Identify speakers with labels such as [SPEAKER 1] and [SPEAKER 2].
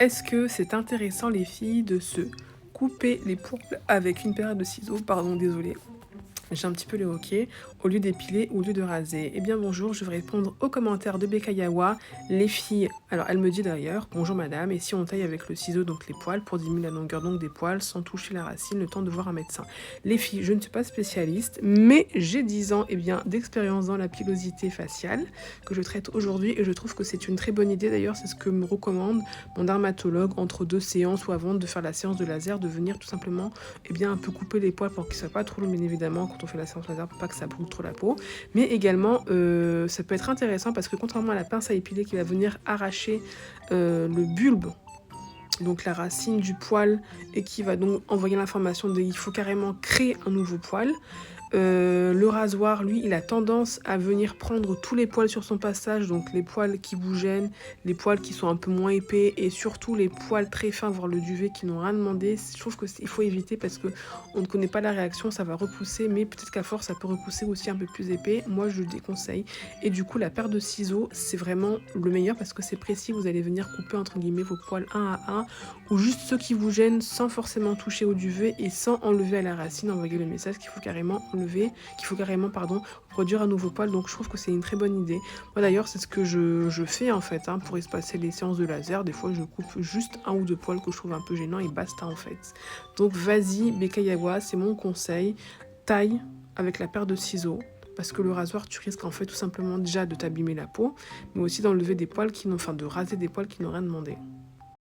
[SPEAKER 1] Est-ce que c'est intéressant les filles de se couper les poils avec une paire de ciseaux? Pardon, désolée. J'ai un petit peu le hoquet, au lieu d'épiler, au lieu de raser. Eh bien bonjour, je vais répondre aux commentaires de Bekayawa. Les filles, alors elle me dit d'ailleurs, bonjour madame, et si on taille avec le ciseau donc les poils pour diminuer la longueur donc des poils sans toucher la racine, le temps de voir un médecin. Les filles, je ne suis pas spécialiste, mais j'ai 10 ans d'expérience dans la pilosité faciale que je traite aujourd'hui et je trouve que c'est une très bonne idée. D'ailleurs, c'est ce que me recommande mon dermatologue entre deux séances ou avant de faire la séance de laser, de venir tout simplement un peu couper les poils pour qu'ils ne soient pas trop longs, bien évidemment, quand on fait la séance laser pour pas que ça brûle trop la peau. Mais également, ça peut être intéressant parce que contrairement à la pince à épiler qui va venir arracher le bulbe, donc la racine du poil, et qui va donc envoyer l'information qu'il faut carrément créer un nouveau poil. Le rasoir, lui, il a tendance à venir prendre tous les poils sur son passage, donc les poils qui vous gênent, les poils qui sont un peu moins épais et surtout les poils très fins, voire le duvet qui n'ont rien demandé. Je trouve qu'il faut éviter parce que on ne connaît pas la réaction, ça va repousser, mais peut-être qu'à force ça peut repousser aussi un peu plus épais. Moi, je le déconseille. Et du coup, la paire de ciseaux, c'est vraiment le meilleur parce que c'est précis. Vous allez venir couper entre guillemets vos poils un à un ou juste ceux qui vous gênent sans forcément toucher au duvet et sans enlever à la racine. Envoyer le message qu'il faut carrément produire un nouveau poil. Donc je trouve que c'est une très bonne idée. Moi d'ailleurs c'est ce que je fais en fait pour espacer les séances de laser. Des fois je coupe juste un ou deux poils que je trouve un peu gênants et basta en fait. Donc vas-y Bekayawa, c'est mon conseil, taille avec la paire de ciseaux. Parce que le rasoir, tu risques en fait tout simplement déjà de t'abîmer la peau, mais aussi d'enlever des poils de raser des poils qui n'ont rien demandé.